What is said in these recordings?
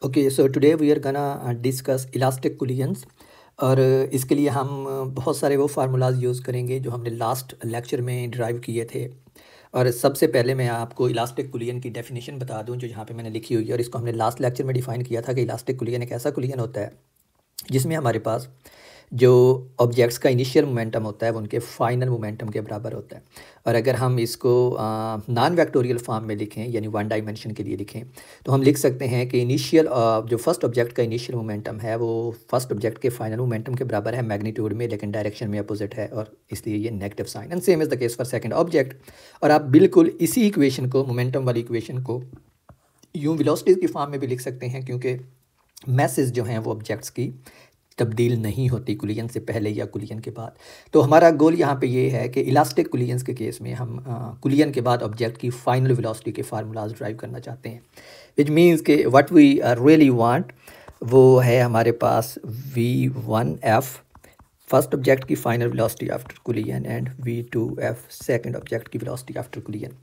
Okay, so today we are gonna discuss elastic collisions. और इसके लिए हम बहुत सारे वो फार्मूलाज यूज़ करेंगे जो हमने लास्ट लेक्चर में ड्राइव किए थे। और सबसे पहले मैं आपको इलास्टिक कोलिजन की डेफिनेशन बता दूं जो यहाँ पे मैंने लिखी हुई है। और इसको हमने लास्ट लेक्चर में डिफ़ाइन किया था कि इलास्टिक कोलिजन एक ऐसा कोलिजन होता है जिसमें हमारे पास जो ऑब्जेक्ट्स का इनिशियल मोमेंटम होता है वो उनके फाइनल मोमेंटम के बराबर होता है। और अगर हम इसको नॉन वेक्टोरियल फॉर्म में लिखें यानी वन डायमेंशन के लिए लिखें तो हम लिख सकते हैं कि इनिशियल जो फर्स्ट ऑब्जेक्ट का इनिशियल मोमेंटम है वो फर्स्ट ऑब्जेक्ट के फाइनल मोमेंटम के बराबर है मैग्नीट्यूड में, लेकिन डायरेक्शन में अपोजिट है और इसलिए ये negative sign. And same is the case for second object. और आप बिल्कुल इसी इक्वेशन को, मोमेंटम वाली इक्वेशन को यूँ वेलोसिटीज़ की फॉर्म में भी लिख सकते हैं, क्योंकि मैसेज जो हैं वो ऑब्जेक्ट्स की तब्दील नहीं होती कोलिजन से पहले या कोलिजन के बाद। तो हमारा गोल यहाँ पे ये है कि इलास्टिक कोलिजन्स के केस में हम कोलिजन के बाद ऑब्जेक्ट की फाइनल वेलोसिटी के फार्मूलाज ड्राइव करना चाहते हैं, विच मीन्स के व्हाट वी रियली वांट वो है हमारे पास v1f फर्स्ट ऑब्जेक्ट की final velocity after collision and v2f second object की वेलोसिटी आफ्टर कोलिजन।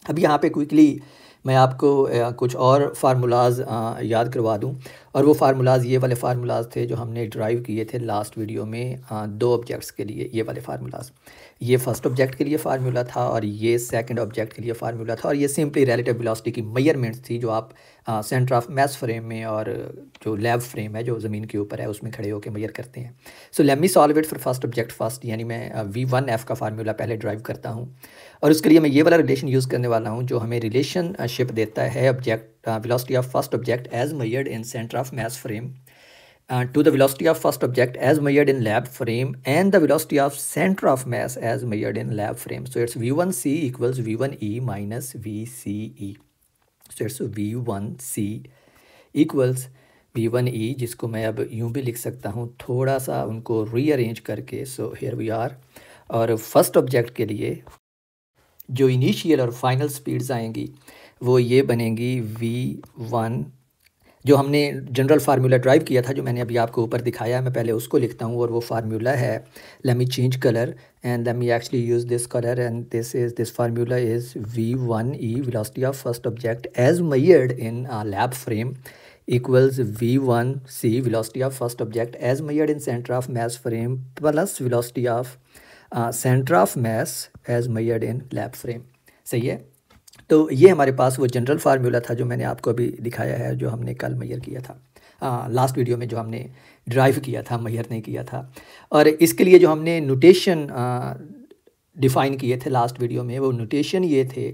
अब यहाँ पे क्विकली मैं आपको कुछ और फार्मूलाज याद करवा दूँ। और वो फार्मूलाज ये वाले फार्मूलाज थे जो हमने ड्राइव किए थे लास्ट वीडियो में दो ऑब्जेक्ट्स के लिए। ये वाले फार्मूलाज, ये फर्स्ट ऑब्जेक्ट के लिए फार्मूला था और ये सेकंड ऑब्जेक्ट के लिए फार्मूला था। और ये सिंपली रिलेटिव वेलोसिटी की मेजरमेंट्स थी जो आप सेंटर ऑफ मास फ्रेम में और जो लैब फ्रेम है जो ज़मीन के ऊपर है उसमें खड़े होकर मेजर करते हैं। So let me solve it for first object first, यानी मैं v1f का फार्मूला पहले ड्राइव करता हूँ। और उसके लिए मैं ये वाला रिलेशन यूज़ करने वाला हूँ जो हमें रिलेशनशिप देता है object velocity of first object as measured in centre of mass frame to the velocity of first object as measured in lab frame and the velocity of center of mass as measured in lab frame. So it's v1c equals v1e minus vce. So it's v1c equals v1e, जिसको मैं अब यूँ भी लिख सकता हूँ थोड़ा सा उनको रीअरेंज करके। So here we are. और फर्स्ट ऑब्जेक्ट के लिए जो इनिशियल और फाइनल स्पीड्स आएंगी वो ये बनेंगी v1, जो हमने जनरल फार्मूला ड्राइव किया था जो मैंने अभी आपको ऊपर दिखाया है। मैं पहले उसको लिखता हूँ और वो फार्मूला है, let me change colour and let me actually use this colour and this formula is v1e velocity of first object as measured in lab frame equals v1c velocity of first object as measured in center of mass frame plus velocity of center of mass as measured in lab frame। सही है। तो ये हमारे पास वो general formula था जो मैंने आपको अभी दिखाया है, जो हमने कल मेजर किया था लास्ट वीडियो में, जो हमने ड्राइव किया था, मेजर नहीं किया था। और इसके लिए जो हमने नोटेशन डिफ़ाइन किए थे लास्ट वीडियो में, वो नोटेशन ये थे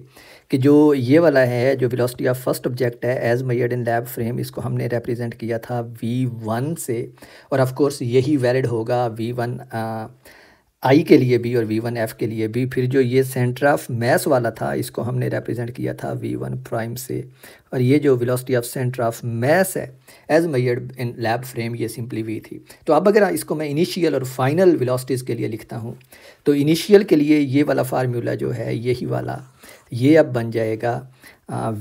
कि जो ये वाला है जो वेलोसिटी ऑफ फर्स्ट ऑब्जेक्ट है as measured in lab frame, इसको हमने रिप्रेजेंट किया था v1 से। और ऑफ कोर्स यही वैलिड होगा v1 आई के लिए भी और v1f के लिए भी। फिर जो ये सेंटर ऑफ मास वाला था इसको हमने रिप्रेजेंट किया था v1 प्राइम से। और ये जो velocity of centre of mass है as measured in lab frame, ये सिंपली v थी। तो अब अगर इसको मैं इनिशियल और फाइनल वेलोसिटीज़ के लिए लिखता हूँ तो इनिशियल के लिए ये वाला फार्मूला जो है यही वाला, ये अब बन जाएगा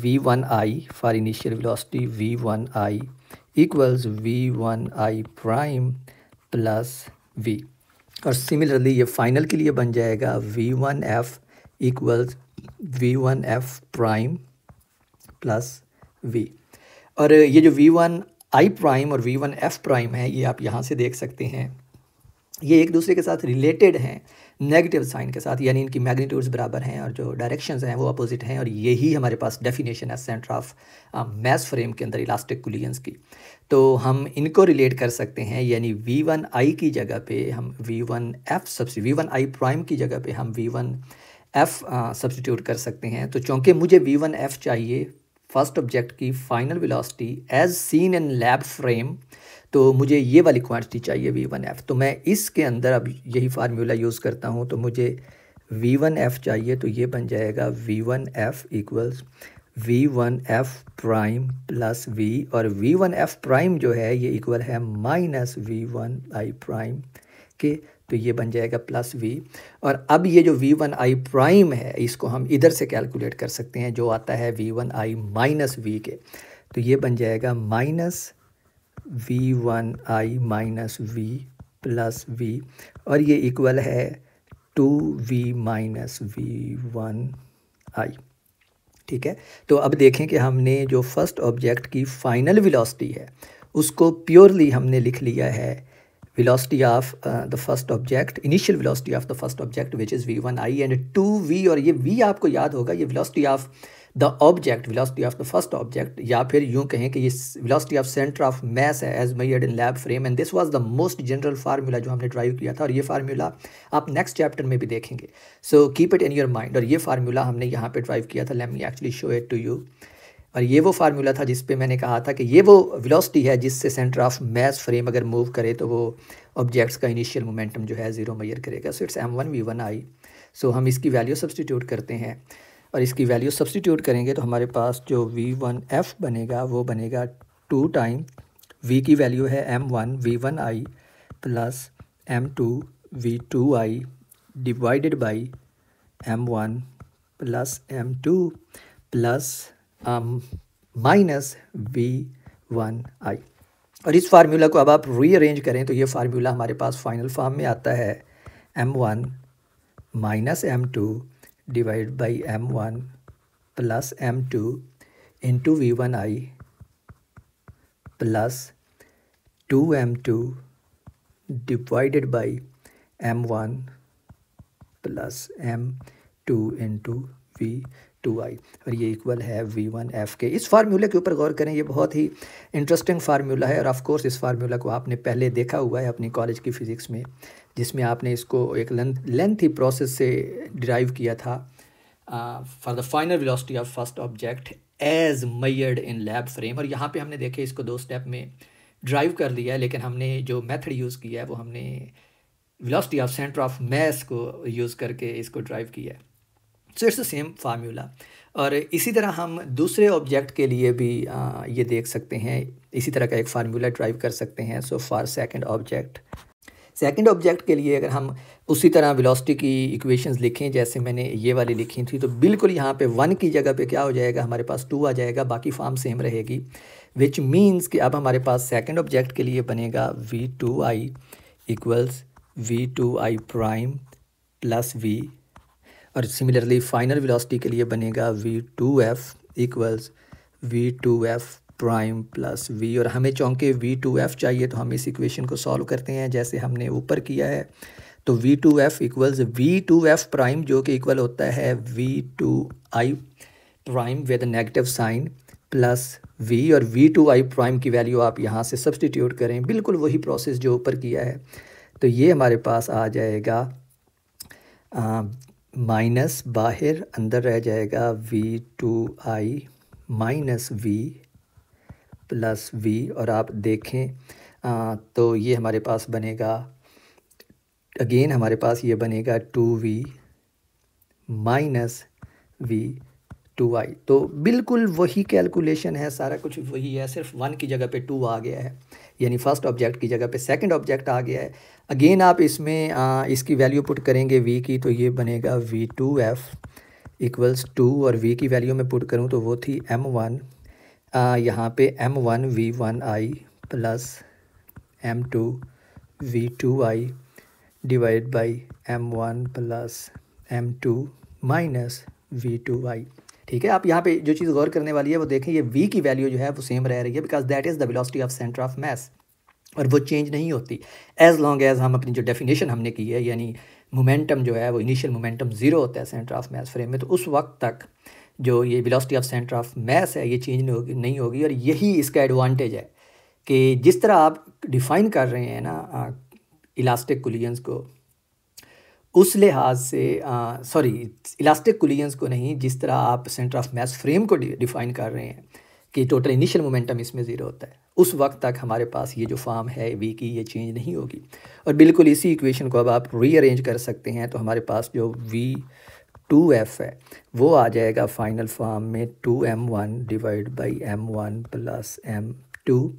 v1i for initial velocity v1i equals v1i prime plus v। और सिमिलरली ये फाइनल के लिए बन जाएगा v1f equals v1f prime plus v। और ये जो v1i प्राइम और v1f प्राइम है ये आप यहाँ से देख सकते हैं, ये एक दूसरे के साथ रिलेटेड हैं नेगेटिव साइन के साथ, यानी इनकी मैग्नीट्यूड्स बराबर हैं और जो डायरेक्शंस हैं वो अपोजिट हैं। और यही हमारे पास डेफिनेशन है सेंटर ऑफ मास फ्रेम के अंदर इलास्टिक कोलिजन्स की। तो हम इनको रिलेट कर सकते हैं, यानी v1i की जगह पे हम v1i प्राइम की जगह पे हम v1f सब्स्टिट्यूट कर सकते हैं। तो चूँकि मुझे v1f चाहिए फर्स्ट ऑब्जेक्ट की final velocity as seen in lab frame, तो मुझे ये वाली क्वांटिटी चाहिए v1f। तो मैं इसके अंदर अब यही फार्मूला यूज़ करता हूँ। तो मुझे v1f चाहिए, तो ये बन जाएगा v1f equals v1f prime plus v। और v1f प्राइम जो है ये इक्वल है माइनस v1i प्राइम के, तो ये बन जाएगा प्लस v। और अब ये जो v1i प्राइम है इसको हम इधर से कैलकुलेट कर सकते हैं, जो आता है v1i माइनस v के। तो ये बन जाएगा minus v1i minus v plus v, और ये इक्वल है 2v माइनस v1i। ठीक है। तो अब देखें कि हमने जो फर्स्ट ऑब्जेक्ट की फाइनल वेलोसिटी है उसको प्योरली हमने लिख लिया है velocity of the first object, initial velocity of the first object which is v1i and 2v, और ये v आपको याद होगा ये velocity of the object, velocity of the first object, या फिर यूं कहें कि ये velocity of center of mass है as measured in lab frame, and this was the most general formula जो हमने ड्राइव किया था, और ये फार्मूला आप नेक्स्ट चैप्टर में भी देखेंगे। So keep it in your mind, और ये फार्मूला हमने यहाँ पे ड्राइव किया था। Let me actually show it to you. और ये वो फार्मूला था जिस पे मैंने कहा था कि ये वो वेलोसिटी है जिससे सेंटर ऑफ मास फ्रेम अगर मूव करे तो वो ऑब्जेक्ट्स का इनिशियल मोमेंटम जो है ज़ीरो मेजर करेगा। So it's m1v1i। सो हम इसकी वैल्यू सब्सटीट्यूट करते हैं, और इसकी वैल्यू सब्सटीट्यूट करेंगे तो हमारे पास जो v1f बनेगा वो बनेगा 2 टाइम v की वैल्यू है m1v1i plus m2v2i divided by m1 plus m2 plus minus v1i। और इस फार्मूला को अब आप रीअरेंज करें तो ये फार्मूला हमारे पास फाइनल फॉर्म में आता है m1 minus m2 divide by m1 plus m2 into v1i plus 2m2 divided by m1 plus m2 into v2i, और ये इक्वल है v1f के। इस फार्मूले के ऊपर गौर करें, ये बहुत ही इंटरेस्टिंग फार्मूला है, और ऑफ कोर्स इस फार्मूला को आपने पहले देखा हुआ है अपनी कॉलेज की फ़िज़िक्स में, जिसमें आपने इसको एक लेंथी प्रोसेस से डिराइव किया था for the final velocity of first object as measured in lab frame. और यहाँ पे हमने देखे इसको 2 स्टेप में ड्राइव कर लिया है, लेकिन हमने जो मेथड यूज़ किया है वो हमने वेलोसिटी ऑफ सेंटर ऑफ मास को यूज़ करके इसको ड्राइव किया है। So it's the same formula. और इसी तरह हम दूसरे ऑब्जेक्ट के लिए भी ये देख सकते हैं, इसी तरह का एक फार्मूला ड्राइव कर सकते हैं। सो फॉर सेकंड ऑब्जेक्ट के लिए अगर हम उसी तरह वेलोसिटी की इक्वेशंस लिखें जैसे मैंने ये वाली लिखी थी, तो बिल्कुल यहाँ पे 1 की जगह पे क्या हो जाएगा, हमारे पास 2 आ जाएगा, बाकी फॉर्म सेम रहेगी, विच मीन्स कि अब हमारे पास सेकंड ऑब्जेक्ट के लिए बनेगा v2i equals v2i prime plus v, और सिमिलरली फाइनल वेलोसिटी के लिए बनेगा v2f equals v2f prime plus v, और हमें चूँकि v2f चाहिए तो हम इस इक्वेशन को सॉल्व करते हैं जैसे हमने ऊपर किया है। तो v2f इक्वल्स v2f प्राइम जो कि इक्वल होता है v2i prime with negative sign plus v, और v2i प्राइम की वैल्यू आप यहाँ से सब्सटीट्यूट करें, बिल्कुल वही प्रोसेस जो ऊपर किया है। तो ये हमारे पास आ जाएगा माइनस बाहर अंदर रह जाएगा v2i minus v plus v, और आप देखें तो ये हमारे पास बनेगा, अगेन हमारे पास ये बनेगा 2v माइनस v2i। तो बिल्कुल वही कैलकुलेशन है, सारा कुछ वही है, सिर्फ 1 की जगह पे 2 आ गया है, यानी फर्स्ट ऑब्जेक्ट की जगह पे सेकंड ऑब्जेक्ट आ गया है। अगेन आप इसमें इसकी वैल्यू पुट करेंगे v की, तो ये बनेगा v2f इक्वल्स 2, और v की वैल्यू में पुट करूँ तो वो थी m1, यहाँ पे m1 v1i plus m2 v2i divide by m1 plus m2 minus v2i। ठीक है, आप यहाँ पे जो चीज़ गौर करने वाली है वो देखें, ये v की वैल्यू जो है वो सेम रह रही है, because that is the velocity of centre of मास, और वो चेंज नहीं होती एज लॉन्ग एज हम अपनी जो डेफिनेशन हमने की है, यानी मोमेंटम जो है वो इनिशियल मोमेंटम 0 होता है सेंटर ऑफ मास फ्रेम में, तो उस वक्त तक जो ये velocity of centre of mass है ये चेंज नहीं होगी। और यही इसका एडवांटेज है कि जिस तरह आप डिफ़ाइन कर रहे हैं ना इलास्टिक कुलियंस को, उस लिहाज से सॉरी इलास्टिक कुलियंस को नहीं, जिस तरह आप सेंटर ऑफ मास फ्रेम को डिफ़ाइन कर रहे हैं कि टोटल इनिशियल मोमेंटम इसमें 0 होता है, उस वक्त तक हमारे पास ये जो फॉर्म है v की ये चेंज नहीं होगी। और बिल्कुल इसी इक्वेशन को अब आप रीअरेंज कर सकते हैं, तो हमारे पास जो v2f है वो आ जाएगा फाइनल फॉर्म में 2m1 divide by m1 plus m2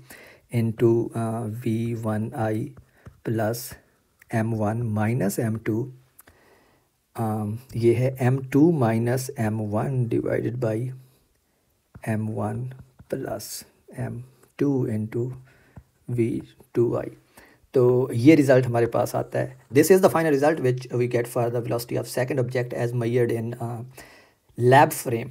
into v1i plus m1 minus m2, ये है m2 minus m1 divided by m1 plus m2 into v2i। तो ये रिज़ल्ट हमारे पास आता है। This is the final result which we get for the velocity of second object as measured in lab frame.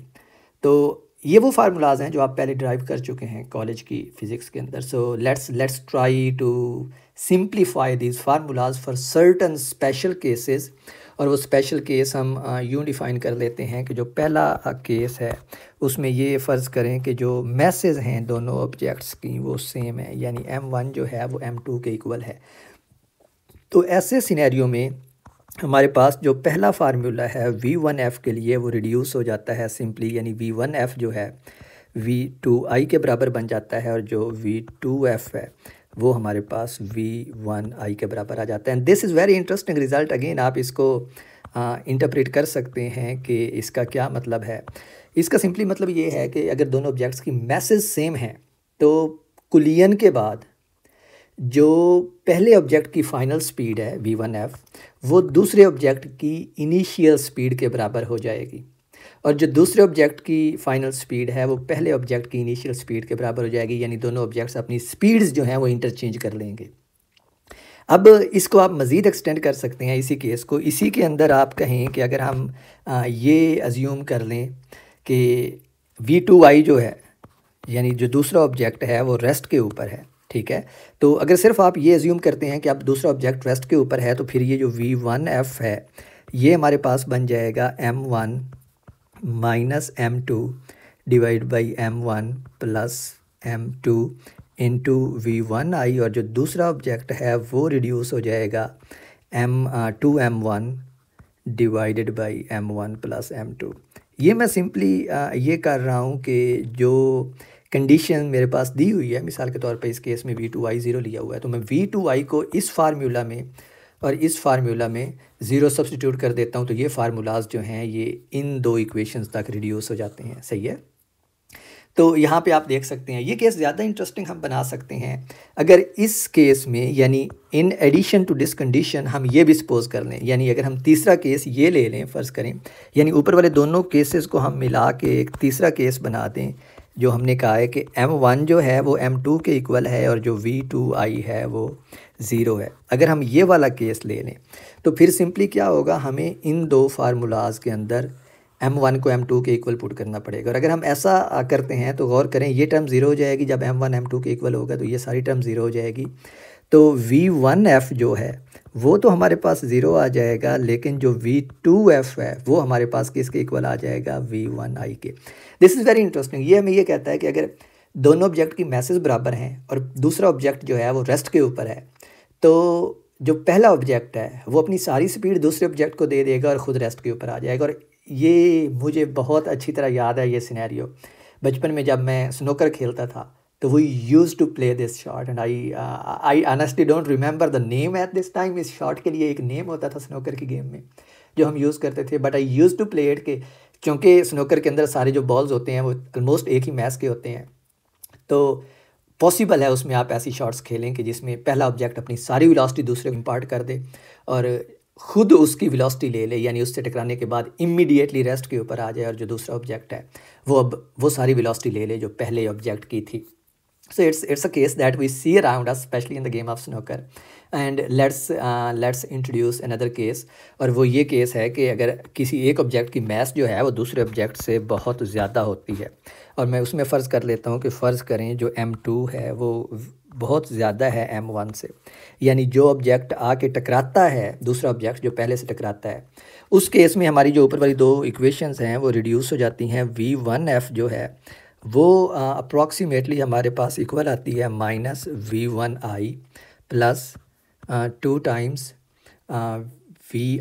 तो ये वो फार्मूलाज हैं जो आप पहले ड्राइव कर चुके हैं कॉलेज की फ़िज़िक्स के अंदर। So let's try to simplify these formulas for certain special cases. और वो स्पेशल केस हम यूँ डिफ़ाइन कर लेते हैं कि जो पहला केस है उसमें ये फ़र्ज़ करें कि जो मैसेज हैं दोनों ऑब्जेक्ट्स की वो सेम है, यानी m1 जो है वो m2 के इक्वल है। तो ऐसे सिनेरियो में हमारे पास जो पहला फार्मूला है v1f के लिए वो रिड्यूस हो जाता है सिंपली, यानी v1f जो है v2i के बराबर बन जाता है, और जो v2f है वो हमारे पास v1i के बराबर आ जाता है। And this is very interesting result. Again आप इसको इंटरप्रेट कर सकते हैं कि इसका क्या मतलब है। इसका सिंपली मतलब ये है कि अगर दोनों ऑब्जेक्ट्स की मैसेज सेम हैं तो कुलियन के बाद जो पहले ऑब्जेक्ट की फ़ाइनल स्पीड है v1f वो दूसरे ऑब्जेक्ट की इनिशियल स्पीड के बराबर हो जाएगी, और जो दूसरे ऑब्जेक्ट की फ़ाइनल स्पीड है वो पहले ऑब्जेक्ट की इनिशियल स्पीड के बराबर हो जाएगी, यानी दोनों ऑब्जेक्ट्स अपनी स्पीड्स जो हैं वो इंटरचेंज कर लेंगे। अब इसको आप मज़ीद एक्सटेंड कर सकते हैं इसी केस को। इसी के अंदर आप कहें कि अगर हम ये अज्यूम कर लें कि v2i जो है, यानी जो दूसरा ऑब्जेक्ट है वो रेस्ट के ऊपर है, ठीक है। तो अगर सिर्फ आप ये अज्यूम करते हैं कि आप दूसरा ऑब्जेक्ट रेस्ट के ऊपर है, तो फिर ये जो v1f है ये हमारे पास बन जाएगा m1 minus m2 divide by m1 plus m2 into v1i, और जो दूसरा ऑब्जेक्ट है वो रिड्यूस हो जाएगा m2m1 divided by m1 plus m2। ये मैं सिंपली ये कर रहा हूँ कि जो कंडीशन मेरे पास दी हुई है, मिसाल के तौर पे इस केस में v2i 0 लिया हुआ है, तो मैं v2i को इस फार्मूला में और इस फार्मूला में 0 सब्स्टिट्यूट कर देता हूँ, तो ये फार्मूलाज जो हैं ये इन दो इक्वेशंस तक रिड्यूस हो जाते हैं। सही है। तो यहाँ पे आप देख सकते हैं ये केस ज़्यादा इंटरेस्टिंग हम बना सकते हैं अगर इस केस में, यानी in addition to this condition हम ये भी सपोज कर लें, यानी अगर हम तीसरा केस ये ले लें, फ़र्ज़ करें, यानी ऊपर वाले दोनों केसेस को हम मिला के एक तीसरा केस बना दें, जो हमने कहा है कि m1 जो है वो m2 के इक्वल है और जो v2i है वो 0 है। अगर हम ये वाला केस ले लें तो फिर सिंपली क्या होगा, हमें इन दो फार्मूलाज के अंदर m1 को m2 के इक्वल पुट करना पड़ेगा। और अगर हम ऐसा करते हैं तो गौर करें, ये टर्म 0 हो जाएगी, जब m1 m2 के इक्वल होगा तो ये सारी टर्म 0 हो जाएगी। तो v1f जो है वो तो हमारे पास 0 आ जाएगा, लेकिन जो v2f है वो हमारे पास किसके इक्वल आ जाएगा, v1i के। This is very interesting. ये हमें ये कहता है कि अगर दोनों ऑब्जेक्ट की मैसेज बराबर हैं और दूसरा ऑब्जेक्ट जो है वो रेस्ट के ऊपर है, तो जो पहला ऑब्जेक्ट है वो अपनी सारी स्पीड दूसरे ऑब्जेक्ट को दे देगा और ख़ुद रेस्ट के ऊपर आ जाएगा। और ये मुझे बहुत अच्छी तरह याद है ये सिनेरियो। बचपन में जब मैं स्नूकर खेलता था तो we use to play this shot, and I honestly don't remember the name at this time. इस शॉट के लिए एक नेम होता था स्नूकर की गेम में जो हम यूज़ करते थे, but I use to play it के क्योंकि स्नूकर के अंदर सारे जो बॉल्स होते हैं वो ऑलमोस्ट एक ही मैच के होते हैं, तो पॉसिबल है उसमें आप ऐसी शॉट्स खेलें कि जिसमें पहला ऑब्जेक्ट अपनी सारी वेलोसिटी दूसरे को इम्पार्ट कर दे और ख़ुद उसकी वेलोसिटी ले ले, यानी उससे टकराने के बाद इमीडिएटली रेस्ट के ऊपर आ जाए, और जो दूसरा ऑब्जेक्ट है वो अब वो सारी वेलोसिटी ले ले जो पहले ऑब्जेक्ट की थी। So it's a case that we see around us, especially in the game of snooker. And let's introduce another case, और वो ये केस है कि अगर किसी एक ऑब्जेक्ट की मास जो है वो दूसरे ऑब्जेक्ट से बहुत ज़्यादा होती है, और मैं उसमें फ़र्ज़ कर लेता हूँ कि फ़र्ज़ करें जो m2 है वो बहुत ज़्यादा है m1 से, यानी जो ऑब्जेक्ट आके टकराता है दूसरा ऑब्जेक्ट जो पहले से टकराता है, उस केस में हमारी जो ऊपर वाली दो इक्वेशंस हैं वो रिड्यूस हो जाती हैं। v1f जो है वो अप्रॉक्सीमेटली हमारे पास इक्वल आती है minus v1i plus 2 times vi।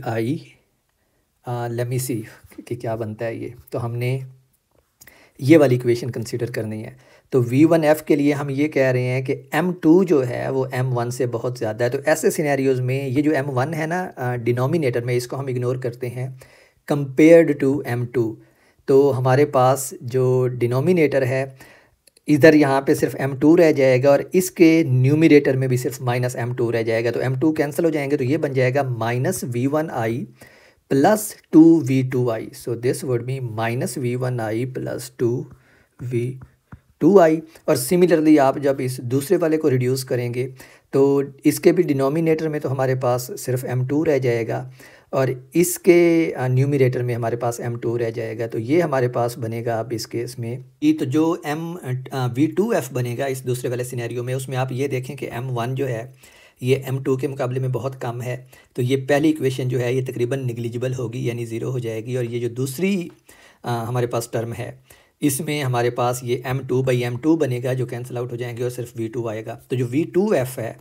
Let me see कि क्या बनता है ये। तो हमने ये वाली इक्वेशन कंसीडर करनी है। तो v1f के लिए हम ये कह रहे हैं कि m2 जो है वो m1 से बहुत ज़्यादा है। तो ऐसे सिनेरियोज़ में ये जो m1 है ना डिनोमिनेटर में, इसको हम इग्नोर करते हैं कंपेयर्ड टू m2। तो हमारे पास जो डिनोमिनेटर है इधर यहाँ पे सिर्फ m2 रह जाएगा और इसके न्यूमिनेटर में भी सिर्फ माइनस m2 रह जाएगा। तो m2 कैंसिल हो जाएंगे तो ये बन जाएगा minus v1i plus 2v2i। So this would be minus v1i plus 2v2i। और सिमिलरली आप जब इस दूसरे वाले को रिड्यूस करेंगे तो इसके भी डिनोमिनेटर में तो हमारे पास सिर्फ m2 रह जाएगा और इसके न्यूमरेटर में हमारे पास m2 रह जाएगा। तो ये हमारे पास बनेगा अब इस केस में ये, तो जो v2f बनेगा इस दूसरे वाले सिनेरियो में, उसमें आप ये देखें कि m1 जो है ये m2 के मुकाबले में बहुत कम है। तो ये पहली इक्वेशन जो है ये तकरीबन निगलिजिबल होगी, यानी ज़ीरो हो जाएगी। और ये जो दूसरी हमारे पास टर्म है इसमें हमारे पास ये m2/m2 बनेगा, जो कैंसिल आउट हो जाएंगे और सिर्फ v2 आएगा। तो जो v2f है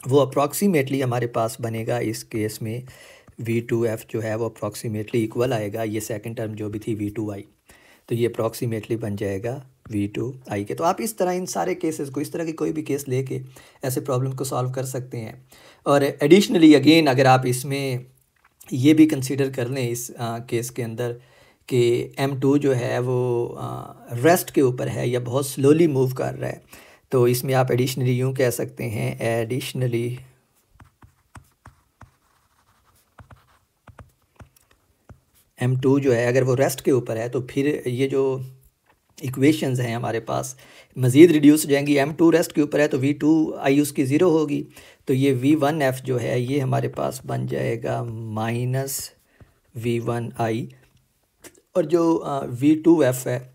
वो अप्रॉक्सीमेटली हमारे पास बनेगा इस केस में v2f जो है वो अप्रॉक्सीमेटली इक्वल आएगा ये सेकंड टर्म जो भी थी v2i। तो ये अप्रॉक्सीमेटली बन जाएगा v2i के। तो आप इस तरह इन सारे केसेस को, इस तरह की कोई भी केस लेके ऐसे प्रॉब्लम को सॉल्व कर सकते हैं। और एडिशनली अगेन अगर आप इसमें ये भी कंसीडर कर लें इस केस के अंदर कि m2 जो है वो रेस्ट के ऊपर है या बहुत स्लोली मूव कर रहा है, तो इसमें आप एडिशनली यूँ कह सकते हैं, एडिशनली m2 जो है अगर वो रेस्ट के ऊपर है तो फिर ये जो इक्वेशंस हैं हमारे पास मज़ीद रिड्यूस हो जाएंगी। m2 रेस्ट के ऊपर है तो v2i उसकी ज़ीरो होगी। तो ये v1f जो है ये हमारे पास बन जाएगा -v1i। और जो v2f है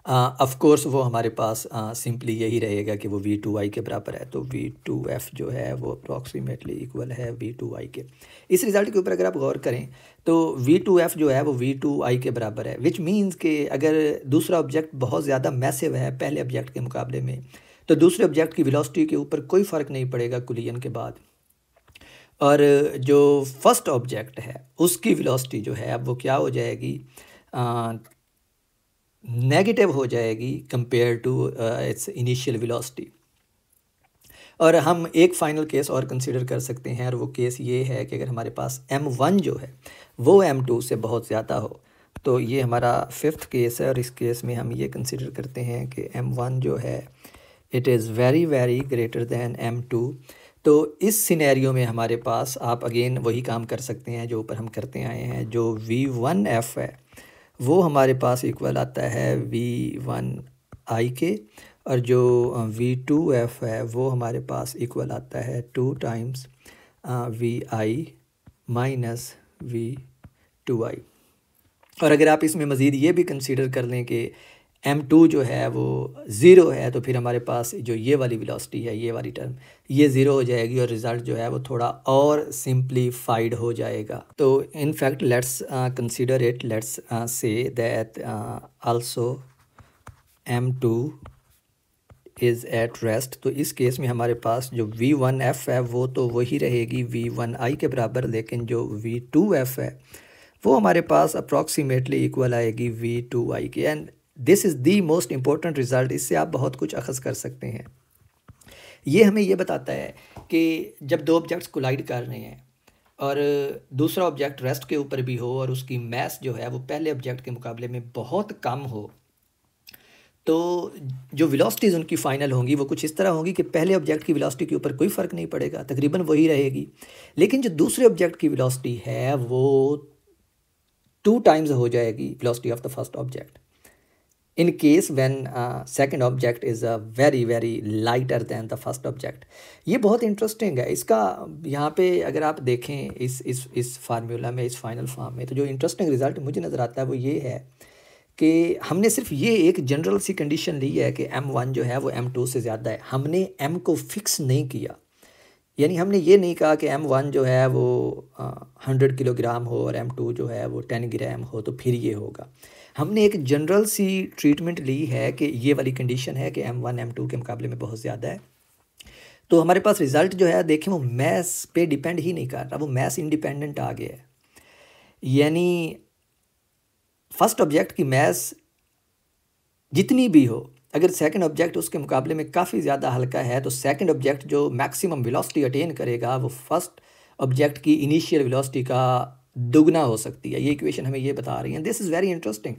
ऑफ कोर्स वो हमारे पास सिंपली यही रहेगा कि वो v2i के बराबर है। तो v2f जो है वो अप्रॉक्सीमेटली इक्वल है v2i के। इस रिज़ल्ट के ऊपर अगर आप गौर करें तो v2f जो है वो v2i के बराबर है, विच मीन्स कि अगर दूसरा ऑब्जेक्ट बहुत ज़्यादा मैसिव है पहले ऑब्जेक्ट के मुकाबले में, तो दूसरे ऑब्जेक्ट की वेलोसिटी के ऊपर कोई फ़र्क नहीं पड़ेगा कोलिजन के बाद। और जो फर्स्ट ऑब्जेक्ट है उसकी वेलोसिटी जो है अब वो क्या हो जाएगी, नेगेटिव हो जाएगी compare to its initial velocity. और हम एक फ़ाइनल केस और कंसीडर कर सकते हैं, और वो केस ये है कि अगर हमारे पास m1 जो है वो m2 से बहुत ज़्यादा हो। तो ये हमारा फिफ्थ केस है, और इस केस में हम ये कंसीडर करते हैं कि m1 जो है it is very very greater than m2। तो इस सिनेरियो में हमारे पास आप अगेन वही काम कर सकते हैं जो ऊपर हम करते आए हैं। जो v1f है वो हमारे पास इक्वल आता है v1i के, और जो v2f है वो हमारे पास इक्वल आता है 2 टाइम्स vi माइनस v2i। और अगर आप इसमें मज़ीद ये भी कंसीडर कर लें कि m2 जो है वो ज़ीरो है, तो फिर हमारे पास जो ये वाली वेलोसिटी है, ये वाली टर्म, ये ज़ीरो हो जाएगी और रिज़ल्ट जो है वो थोड़ा और सिंप्लीफाइड हो जाएगा। तो in fact let's consider it, let's say that also m2 is at rest. तो इस केस में हमारे पास जो v1f है वो तो वही रहेगी v1i के बराबर, लेकिन जो v2f है वो हमारे पास अप्रॉक्सीमेटली इक्वल आएगी v2i के। And this is the most important result. इससे आप बहुत कुछ अखज़ कर सकते हैं। ये हमें ये बताता है कि जब दो ऑब्जेक्ट्स कोलाइड कर रहे हैं और दूसरा ऑब्जेक्ट रेस्ट के ऊपर भी हो और उसकी मास जो है वो पहले ऑब्जेक्ट के मुकाबले में बहुत कम हो, तो जो वेलोसिटीज़ उनकी फ़ाइनल होंगी वो कुछ इस तरह होंगी कि पहले ऑब्जेक्ट की वेलोसिटी के ऊपर कोई फ़र्क नहीं पड़ेगा, तकरीबन वही रहेगी। लेकिन जो दूसरे ऑब्जेक्ट की वेलोसिटी है वो 2 टाइम्स हो जाएगी velocity of the first object, in case when second object is very very lighter than the first object। ये बहुत इंटरेस्टिंग है। इसका यहाँ पे अगर आप देखें इस फार्मूला में, इस फाइनल फॉर्म में, तो जो इंटरेस्टिंग रिज़ल्ट मुझे नज़र आता है वो ये है कि हमने सिर्फ ये एक जनरल सी कंडीशन ली है कि m1 जो है वो m2 से ज़्यादा है। हमने m को फिक्स नहीं किया, यानी हमने ये नहीं कहा कि m1 जो है वो 100 किलोग्राम हो और m2 जो है वो 10 ग्राम हो तो फिर ये होगा। हमने एक जनरल सी ट्रीटमेंट ली है कि ये वाली कंडीशन है कि m1 m2 के मुकाबले में बहुत ज़्यादा है। तो हमारे पास रिज़ल्ट जो है देखें वो मैस पे डिपेंड ही नहीं कर रहा, वो मैस इंडिपेंडेंट आ गया है। यानी फर्स्ट ऑब्जेक्ट की मैस जितनी भी हो, अगर सेकंड ऑब्जेक्ट उसके मुकाबले में काफ़ी ज़्यादा हल्का है तो सेकंड ऑब्जेक्ट जो मैक्सिमम वेलोसिटी अटेन करेगा वो फर्स्ट ऑब्जेक्ट की इनिशियल वेलोसिटी का दुगना हो सकती है। ये इक्वेशन हमें ये बता रही है। This is very interesting.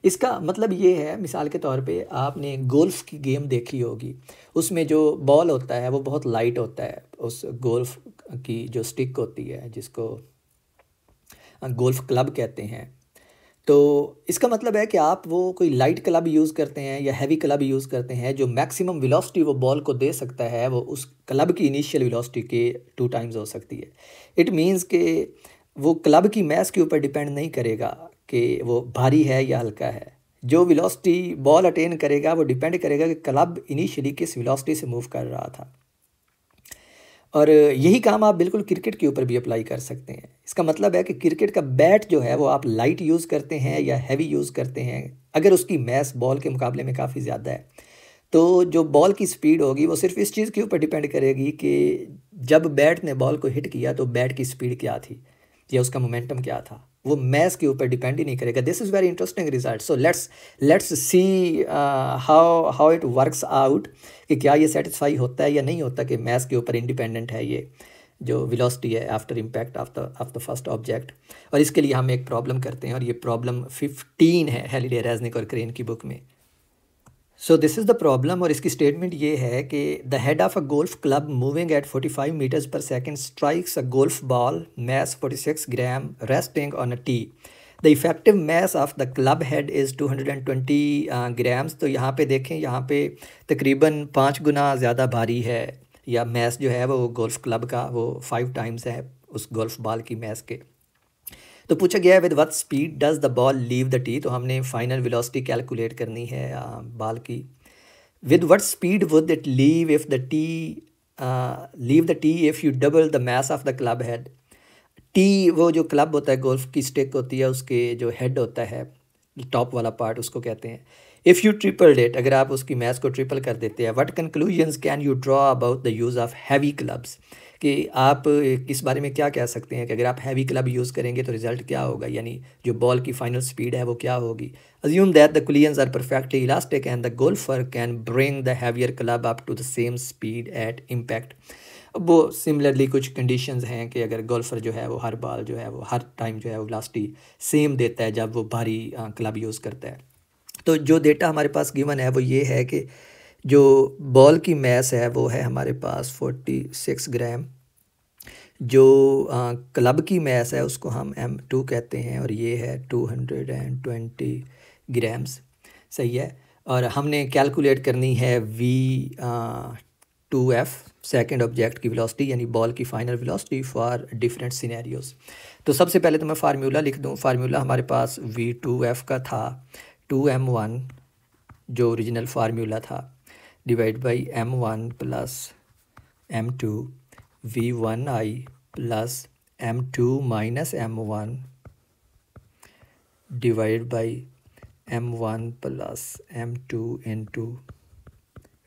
इसका मतलब ये है, मिसाल के तौर पे आपने गोल्फ़ की गेम देखी होगी, उसमें जो बॉल होता है वो बहुत लाइट होता है। उस गोल्फ़ की जो स्टिक होती है जिसको गोल्फ़ क्लब कहते हैं, तो इसका मतलब है कि आप वो कोई लाइट क्लब यूज़ करते हैं या हैवी क्लब यूज़ करते हैं, जो मैक्सिमम वेलोसिटी वो बॉल को दे सकता है वो उस क्लब की इनिशियल वेलोसिटी के 2 टाइम्स हो सकती है। इट मीन्स कि वो क्लब की मैस के ऊपर डिपेंड नहीं करेगा कि वो भारी है या हल्का है। जो वेलोसिटी बॉल अटेन करेगा वो डिपेंड करेगा कि क्लब इनिशियली किस वेलोसिटी से मूव कर रहा था। और यही काम आप बिल्कुल क्रिकेट के ऊपर भी अप्लाई कर सकते हैं। इसका मतलब है कि क्रिकेट का बैट जो है वो आप लाइट यूज़ करते हैं या हैवी यूज़ करते हैं, अगर उसकी मैस बॉल के मुकाबले में काफ़ी ज़्यादा है तो जो बॉल की स्पीड होगी वो सिर्फ इस चीज़ के ऊपर डिपेंड करेगी कि जब बैट ने बॉल को हिट किया तो बैट की स्पीड क्या थी या उसका मोमेंटम क्या था, वो मैस के ऊपर डिपेंड ही नहीं करेगा। This is very interesting result. So let's see how it works out कि क्या ये सेटिस्फाई होता है या नहीं होता कि मैस के ऊपर इंडिपेंडेंट है ये जो वेलोसिटी है after impact of the first object. और इसके लिए हम एक प्रॉब्लम करते हैं और ये प्रॉब्लम 15 है हैलिडे, रेज़निक और क्रेन की बुक में। So this is the problem और इसकी स्टेटमेंट ये है कि the head of a golf club moving at 45 metres per second strikes a golf ball mass 46 gram resting on a tee. The effective mass of the club head is 220 grams. तो यहाँ पे देखें, यहाँ पे तकरीबन 5 गुना ज़्यादा भारी है, या मैस जो है वो गोल्फ क्लब का वो 5 टाइम्स है उस गोल्फ बॉल की मैस के। तो पूछा गया है with what speed does the ball leave the T. तो हमने फाइनल वेलोसिटी कैलकुलेट करनी है बॉल की। With what speed would it leave if the T leave the T if U double the mass of the club head. T वो जो club होता है, golf की स्टिक होती है, उसके जो हेड होता है टॉप वाला पार्ट उसको कहते हैं। इफ़ यू ट्रिपल डेट, अगर आप उसकी मैस को ट्रिपल कर देते हैं। What conclusions can you draw about the use of heavy clubs, कि आप इस बारे में क्या कह सकते हैं कि अगर आप हैवी क्लब यूज़ करेंगे तो रिज़ल्ट क्या होगा, यानी जो बॉल की फाइनल स्पीड है वो क्या होगी। Assume that the collisions are perfectly elastic and the golfer can bring the heavier club up to the same speed at impact. वो सिमिलरली कुछ कंडीशंस हैं कि अगर गोल्फर जो है वो हर बॉल जो है वो हर टाइम जो है वो वेलोसिटी सेम देता है जब वो भारी क्लब यूज़ करता है। तो जो डेटा हमारे पास गिवन है वो ये है कि जो बॉल की मैस है वो है हमारे पास 46 ग्राम। जो क्लब की मैस है उसको हम M2 कहते हैं और ये है 220 ग्राम्स। सही है। और हमने कैलकुलेट करनी है V2F सेकंड ऑब्जेक्ट की वेलोसिटी, यानी बॉल की final velocity for different scenarios. तो सबसे पहले तो मैं फार्मूला लिख दूं। फार्मूला हमारे पास V2F का था 2m1 जो ओरिजिनल फार्मूला था, divide by m1 plus m2 v1i plus m2 minus m1 divide by m1 plus m2 into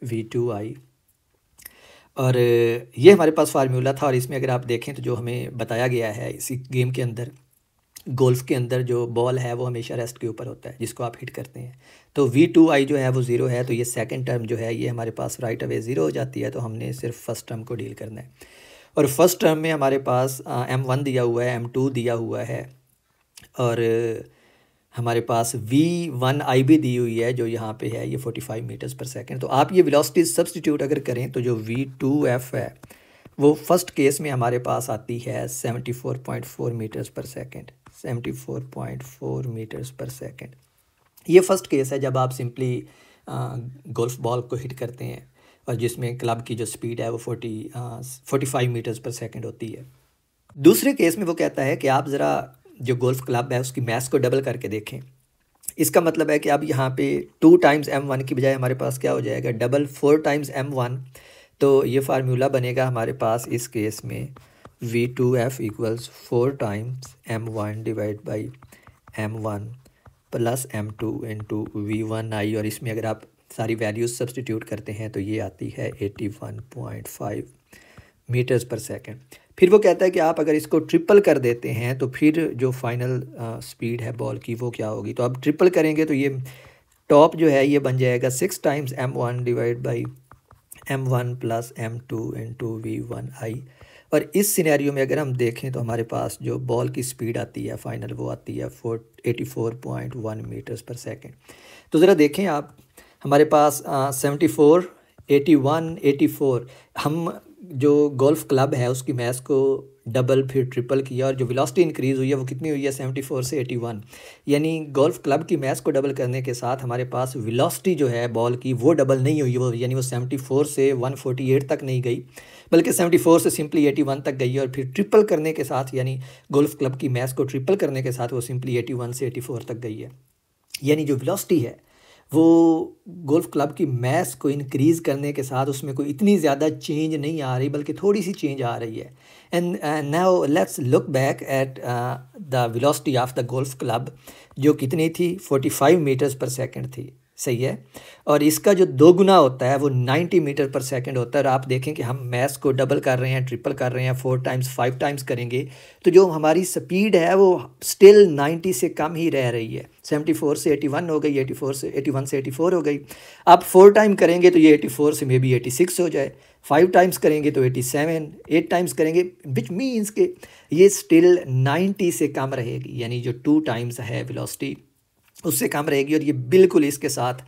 v2i। और ये हमारे पास फार्मूला था। और इसमें अगर आप देखें तो जो हमें बताया गया है इसी गेम के अंदर, गोल्फ के अंदर जो बॉल है वो हमेशा रेस्ट के ऊपर होता है जिसको आप हिट करते हैं। तो V2i जो है वो 0 है, तो ये सेकंड टर्म जो है ये हमारे पास राइट अवे 0 हो जाती है। तो हमने सिर्फ फर्स्ट टर्म को डील करना है। और फर्स्ट टर्म में हमारे पास M1 दिया हुआ है, M2 दिया हुआ है और हमारे पास V1i भी दी हुई है जो यहाँ पे है ये 45 मीटर्स पर सेकंड। तो आप ये वेलोसिटी सब्स्टिट्यूट अगर करें तो जो V2F है वो फर्स्ट केस में हमारे पास आती है 74.4 मीटर्स पर सेकंड। 74.4 मीटर्स पर सेकंड ये फर्स्ट केस है जब आप सिंपली गोल्फ बॉल को हिट करते हैं और जिसमें क्लब की जो स्पीड है वो 45 मीटर्स पर सेकंड होती है। दूसरे केस में वो कहता है कि आप ज़रा जो गोल्फ क्लब है उसकी मैस को डबल करके देखें। इसका मतलब है कि अब यहाँ पे 2 टाइम्स m1 की बजाय हमारे पास क्या हो जाएगा, डबल 4 टाइम्स m1। तो ये फार्मूला बनेगा हमारे पास इस केस में V2F equals 4 times m1 divide by m1 plus m2 into V1i। और इसमें अगर आप सारी वैल्यूज़ सब्स्टिट्यूट करते हैं तो ये आती है 81.5 मीटर्स पर सेकंड। फिर वो कहता है कि आप अगर इसको ट्रिपल कर देते हैं तो फिर जो फाइनल स्पीड है बॉल की वो क्या होगी। तो आप ट्रिपल करेंगे तो ये टॉप जो है ये बन जाएगा 6 times m1 divide by m1 plus m2 into V1i। और इस सिनेरियो में अगर हम देखें तो हमारे पास जो बॉल की स्पीड आती है फाइनल वो आती है 84.1 मीटर्स पर सेकंड। तो ज़रा देखें आप, हमारे पास 74, 81, 84 हम जो गोल्फ क्लब है उसकी मास को डबल फिर ट्रिपल किया और जो वेलोसिटी इंक्रीज़ हुई है वो कितनी हुई है 74 से 81। यानी गोल्फ क्लब की मास को डबल करने के साथ हमारे पास वेलोसिटी जो है बॉल की वो डबल नहीं हुई, वो यानी वो 74 से 148 तक नहीं गई, बल्कि 74 से सिंपली 81 तक गई है। और फिर ट्रिपल करने के साथ, यानी गोल्फ क्लब की मास को ट्रिपल करने के साथ वो सिंपली 81 से 84 तक गई है। यानी जो वेलोसिटी है वो गोल्फ क्लब की मास को इंक्रीज़ करने के साथ उसमें कोई इतनी ज़्यादा चेंज नहीं आ रही, बल्कि थोड़ी सी चेंज आ रही है। And now let's look back at the velocity of the golf club, जो कितनी थी 45 मीटर्स पर सेकंड थी, सही है। और इसका जो दोगुना होता है वो 90 मीटर पर सेकंड होता है। और आप देखें कि हम मास को डबल कर रहे हैं, ट्रिपल कर रहे हैं, 4 टाइम्स 5 टाइम्स करेंगे तो जो हमारी स्पीड है वो स्टिल 90 से कम ही रह रही है। 74 से 81 हो गई, 84 से 81 से 84 हो गई। आप 4 टाइम करेंगे तो ये 84 से मे बी 86 हो जाए, 5 टाइम्स करेंगे तो 87, 8 टाइम्स करेंगे, विच मीन्स के ये स्टिल 90 से कम रहेगी। यानी जो 2 टाइम्स है वेलोसिटी उससे कम रहेगी। और ये बिल्कुल इसके साथ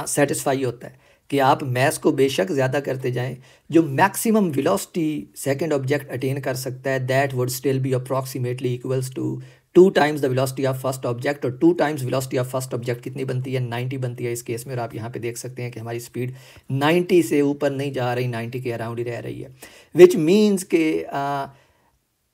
सेटिस्फाई होता है कि आप मास को बेशक ज़्यादा करते जाएं, जो maximum velocity second object attain कर सकता है that would still be approximately equals to 2 times the velocity of first object. और 2 times velocity of first object कितनी बनती है 90 बनती है इस केस में। और आप यहाँ पे देख सकते हैं कि हमारी स्पीड 90 से ऊपर नहीं जा रही, 90 के अराउंड ही रह रही है, विच मीन्स के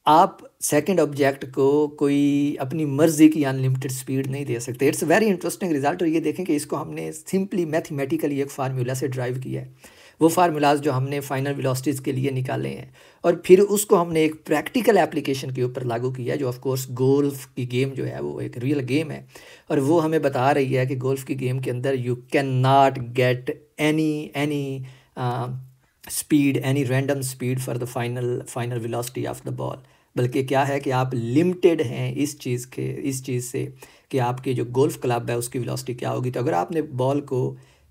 आप सेकंड ऑब्जेक्ट को कोई अपनी मर्ज़ी की अनलिमिटेड स्पीड नहीं दे सकते। It's very interesting result. और ये देखें कि इसको हमने सिंपली मैथमेटिकली एक फार्मूला से ड्राइव किया है, वो फार्मूलाज जो हमने फाइनल वेलोसिटीज़ के लिए निकाले हैं, और फिर उसको हमने एक प्रैक्टिकल एप्लीकेशन के ऊपर लागू किया है, जो ऑफ कोर्स गोल्फ की गेम जो है वो एक रियल गेम है। और वो हमें बता रही है कि गोल्फ की गेम के अंदर you can not get any speed, any random speed for the final velocity of the ball. बल्कि क्या है कि आप लिमिटेड हैं इस चीज़ से कि आपकी जो गोल्फ क्लब है उसकी वेलोसिटी क्या होगी। तो अगर आपने बॉल को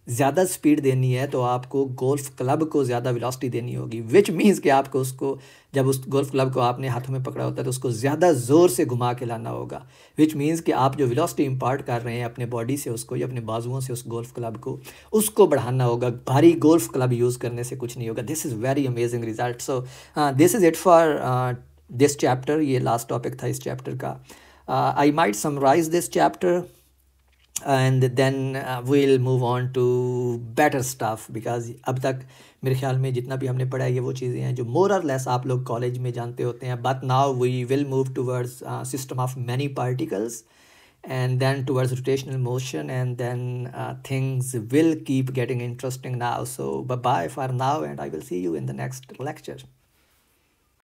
ज़्यादा स्पीड देनी है तो आपको गोल्फ क्लब को ज़्यादा वेलोसिटी देनी होगी, विच मीन्स कि आपको उसको, जब उस गोल्फ क्लब को आपने हाथों में पकड़ा होता है तो उसको ज़्यादा ज़ोर से घुमा के लाना होगा, विच मीन्स कि आप जो वेलोसिटी इम्पार्ट कर रहे हैं अपने बॉडी से उसको, या अपने बाजुओं से उस गोल्फ क्लब को, उसको बढ़ाना होगा। भारी गोल्फ क्लब यूज़ करने से कुछ नहीं होगा। This is very amazing result. So this is it for this chapter. ये लास्ट टॉपिक था इस चैप्टर का। I might summarise this chapter and then we'll move on to better stuff, because अब तक मेरे ख्याल में जितना भी हमने पढ़ा है ये वो चीज़ें हैं जो मोर और लेस आप लोग कॉलेज में जानते होते हैं। But now we will move towards system of many particles and then towards rotational motion, and then things will keep getting interesting now. So bye bye for now, and I will see you in the next lecture.